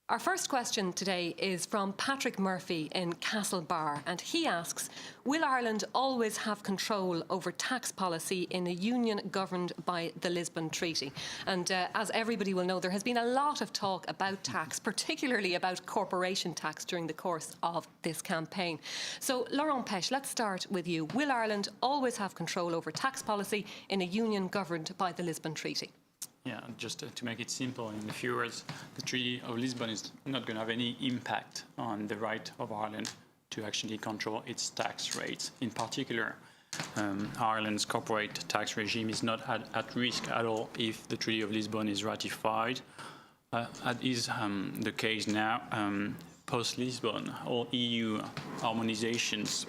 Our first question today is from Patrick Murphy in Castlebar, and he asks, will Ireland always have control over tax policy in a union governed by the Lisbon Treaty? And as everybody will know, there has been a lot of talk about tax, particularly about corporation tax during the course of this campaign. So, Laurent Pech, let's start with you. Will Ireland always have control over tax policy in a union governed by the Lisbon Treaty? Yeah, just to make it simple, in a few words, the Treaty of Lisbon is not going to have any impact on the right of Ireland to actually control its tax rates. In particular, Ireland's corporate tax regime is not at risk at all if the Treaty of Lisbon is ratified. As is the case now, post-Lisbon, all EU harmonizations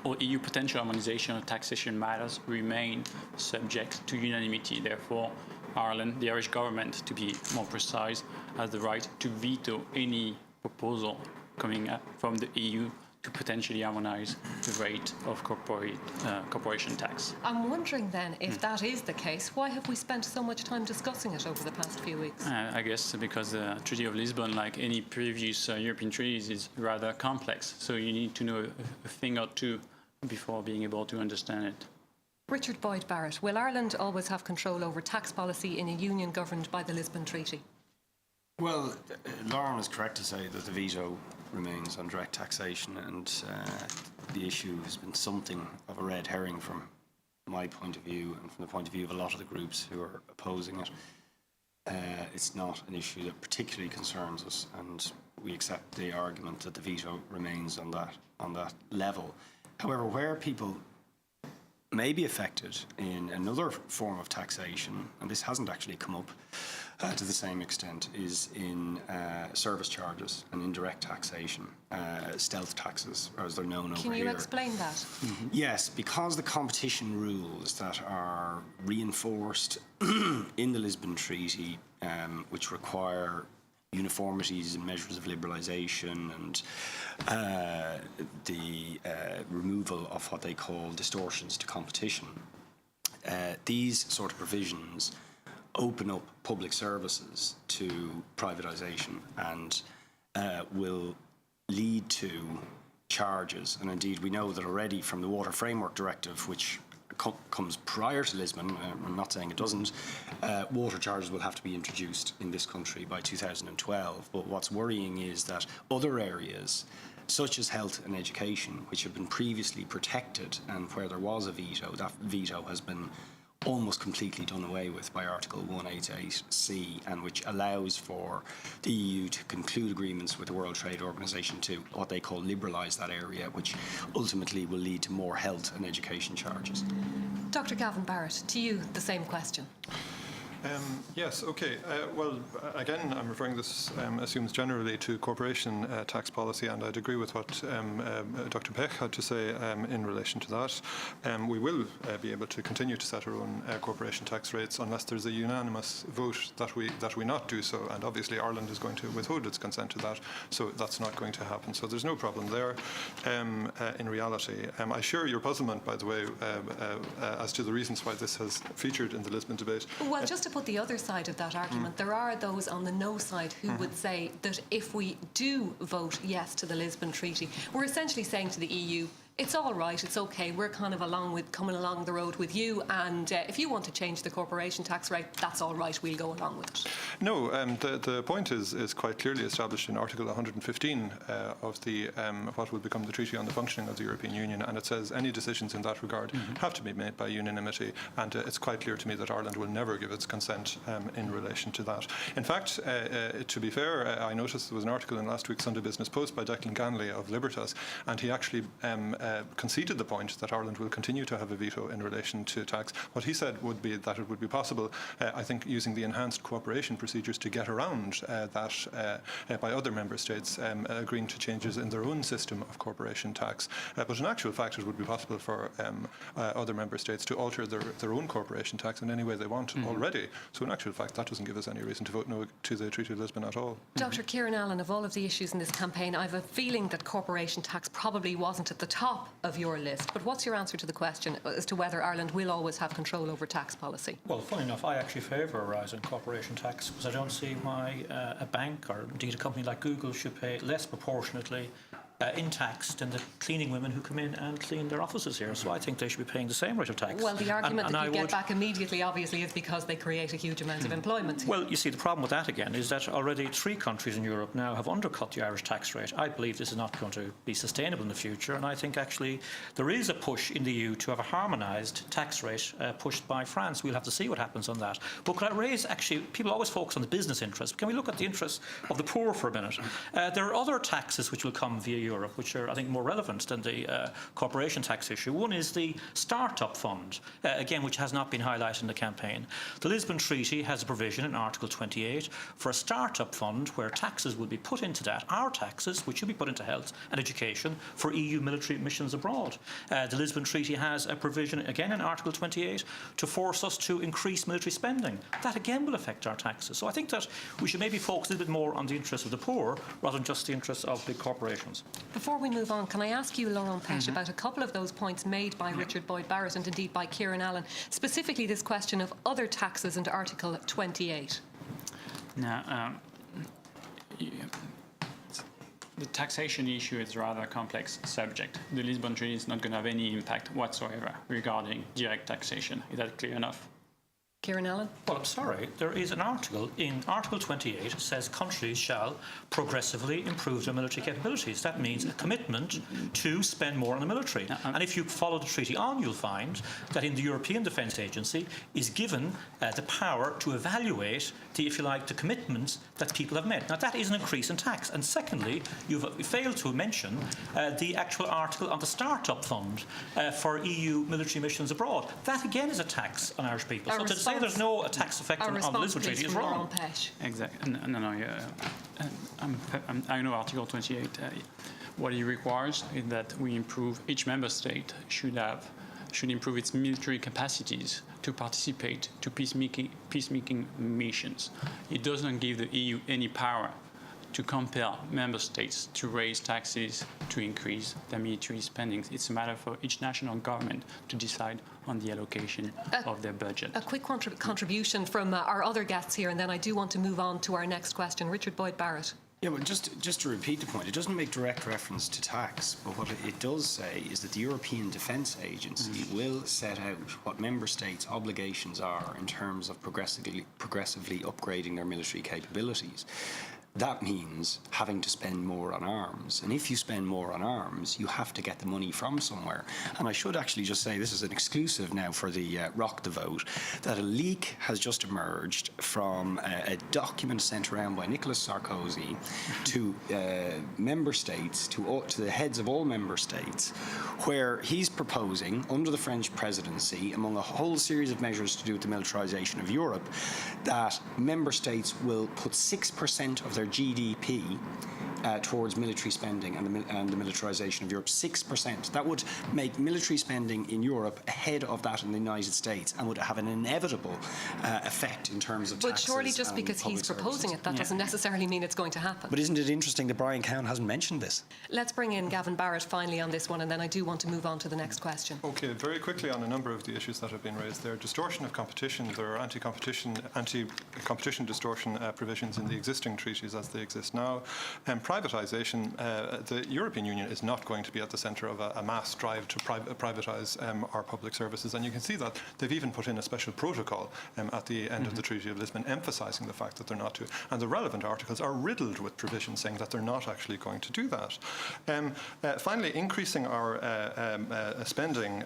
or EU potential harmonisation of taxation matters remain subject to unanimity. Therefore, Ireland, the Irish government, to be more precise, has the right to veto any proposal coming from the EU to potentially harmonise the rate of corporation tax. I'm wondering then, if that is the case, why have we spent so much time discussing it over the past few weeks? I guess because the Treaty of Lisbon, like any previous European treaties, is rather complex. So you need to know a thing or two before being able to understand it. Richard Boyd Barrett, will Ireland always have control over tax policy in a union governed by the Lisbon Treaty? Well, Lauren is correct to say that the veto remains on direct taxation, and the issue has been something of a red herring from my point of view and from the point of view of a lot of the groups who are opposing it. It's not an issue that particularly concerns us, and we accept the argument that the veto remains on that level. However, where people may be affected in another form of taxation, and this hasn't actually come up to the same extent, is in service charges and indirect taxation, stealth taxes, as they're known over here. Can you explain that? Mm-hmm. Yes, because the competition rules that are reinforced in the Lisbon Treaty, which require uniformities and measures of liberalisation and the removal of what they call distortions to competition. These sort of provisions open up public services to privatisation and will lead to charges. And indeed, we know that already from the Water Framework Directive, which comes prior to Lisbon, I'm not saying it doesn't, water charges will have to be introduced in this country by 2012. But what's worrying is that other areas, such as health and education, which have been previously protected and where there was a veto, that veto has been almost completely done away with by Article 188C, and which allows for the EU to conclude agreements with the World Trade Organization to what they call liberalise that area, which ultimately will lead to more health and education charges. Dr. Gavin Barrett, to you the same question. Yes, okay. Well, again, I'm referring this assumes generally to corporation tax policy, and I'd agree with what Dr. Peck had to say in relation to that. We will be able to continue to set our own corporation tax rates unless there's a unanimous vote that we not do so, and obviously Ireland is going to withhold its consent to that, so that's not going to happen. So there's no problem there in reality. I share your puzzlement, by the way, as to the reasons why this has featured in the Lisbon debate. Well, just to put the other side of that argument, there are those on the no side who would say that if we do vote yes to the Lisbon Treaty, we're essentially saying to the EU, it's all right, it's okay, we're kind of coming along the road with you, and if you want to change the corporation tax rate, that's all right, we'll go along with it. No, the point is quite clearly established in Article 115 of the what will become the Treaty on the Functioning of the European Union, and it says any decisions in that regard have to be made by unanimity, and it's quite clear to me that Ireland will never give its consent in relation to that. In fact, to be fair, I noticed there was an article in last week's Sunday Business Post by Declan Ganley of Libertas, and he actually conceded the point that Ireland will continue to have a veto in relation to tax. What he said would be that it would be possible, I think, using the enhanced cooperation procedures to get around that by other member states agreeing to changes in their own system of corporation tax. But in actual fact, it would be possible for other member states to alter their own corporation tax in any way they want already. So in actual fact, that doesn't give us any reason to vote no to the Treaty of Lisbon at all. Dr. Kieran Allen, of all of the issues in this campaign, I have a feeling that corporation tax probably wasn't at the top top of your list. But what's your answer to the question as to whether Ireland will always have control over tax policy? Well, funny enough, I actually favour a rise in corporation tax because I don't see why a bank or indeed a company like Google should pay less proportionately in tax than the cleaning women who come in and clean their offices here. So I think they should be paying the same rate of tax. Well, the argument that you get back immediately, obviously, is because they create a huge amount of employment. Well, you see, the problem with that, again, is that already 3 countries in Europe now have undercut the Irish tax rate. I believe this is not going to be sustainable in the future, and I think, actually, there is a push in the EU to have a harmonised tax rate pushed by France. We'll have to see what happens on that. But could I raise, actually, people always focus on the business interest. Can we look at the interests of the poor for a minute? There are other taxes which will come via Europe, which are, I think, more relevant than the corporation tax issue. One is the Start-up Fund, again, which has not been highlighted in the campaign. The Lisbon Treaty has a provision in Article 28 for a Start-up Fund where taxes will be put into that, our taxes, which should be put into health and education for EU military missions abroad. The Lisbon Treaty has a provision, again, in Article 28 to force us to increase military spending. That, again, will affect our taxes. So I think that we should maybe focus a little bit more on the interests of the poor rather than just the interests of big corporations. Before we move on, can I ask you, Laurent Pech, about a couple of those points made by Richard Boyd Barrett and indeed by Kieran Allen, specifically this question of other taxes and Article 28? Now, the taxation issue is a rather complex subject. The Lisbon Treaty is not going to have any impact whatsoever regarding direct taxation. Is that clear enough? Kieran Allen? Well, I'm sorry. There is an article in Article 28 says countries shall progressively improve their military capabilities. That means a commitment to spend more on the military. And if you follow the treaty on, you'll find that in the European Defence Agency is given the power to evaluate the, if you like, the commitments that people have made. Now, that is an increase in tax. And secondly, you've failed to mention the actual article on the Start-up Fund for EU military missions abroad. That, again, is a tax on Irish people. So to say there's no tax effect on the Lisbon Treaty is wrong. Exactly. No. I know Article 28. What it requires is that we improve. Each member state should improve its military capacities to participate to peacemaking missions. It doesn't give the EU any power to compel member states to raise taxes to increase their military spending. It's a matter for each national government to decide on the allocation of their budget. A quick contribution from our other guests here, and then I do want to move on to our next question. Richard Boyd Barrett. Yeah, well, just to repeat the point, it doesn't make direct reference to tax, but what it does say is that the European Defence Agency will set out what member states' obligations are in terms of progressively upgrading their military capabilities. That means having to spend more on arms. And if you spend more on arms, you have to get the money from somewhere. And I should actually just say, this is an exclusive now for the Rock the Vote, that a leak has just emerged from a document sent around by Nicolas Sarkozy to member states, to the heads of all member states, where he's proposing, under the French presidency, among a whole series of measures to do with the militarisation of Europe, that member states will put 6% of their GDP towards military spending and the militarisation of Europe. 6%. That would make military spending in Europe ahead of that in the United States and would have an inevitable effect in terms of taxes. But surely just because he's proposing it, that doesn't necessarily mean it's going to happen. But isn't it interesting that Brian Cowan hasn't mentioned this? Let's bring in Gavin Barrett finally on this one, and then I do want to move on to the next question. Okay, very quickly on a number of the issues that have been raised there. Distortion of competition. There are anti-competition distortion provisions in the existing treaties as they exist now. Privatisation, the European Union is not going to be at the centre of a mass drive to privatise our public services, and you can see that they've even put in a special protocol at the end of the Treaty of Lisbon emphasising the fact that they're not to, and the relevant articles are riddled with provisions saying that they're not actually going to do that. Finally, increasing our spending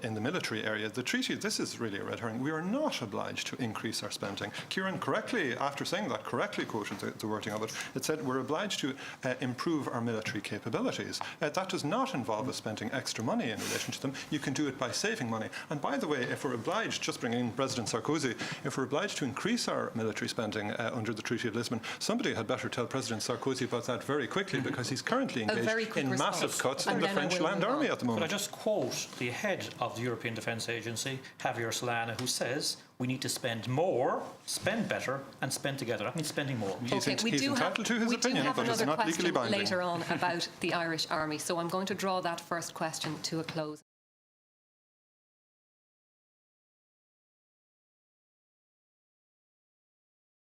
in the military area. The treaty, this is really a red herring. We are not obliged to increase our spending. Kieran correctly, after saying that, correctly quoted the wording of it. It said we're obliged to improve our military capabilities. That does not involve us spending extra money in relation to them. You can do it by saving money. And by the way, if we're obliged, just bringing in President Sarkozy, if we're obliged to increase our military spending under the Treaty of Lisbon, somebody had better tell President Sarkozy about that very quickly, because he's currently engaged in massive cuts in the French Land Army at the moment. Could I just quote the head of the European Defence Agency, Javier Solana, who says we need to spend more, spend better, and spend together. That means spending more. He's entitled to his opinion, but it's another not legally question binding. later on about the Irish Army, so I'm going to draw that first question to a close.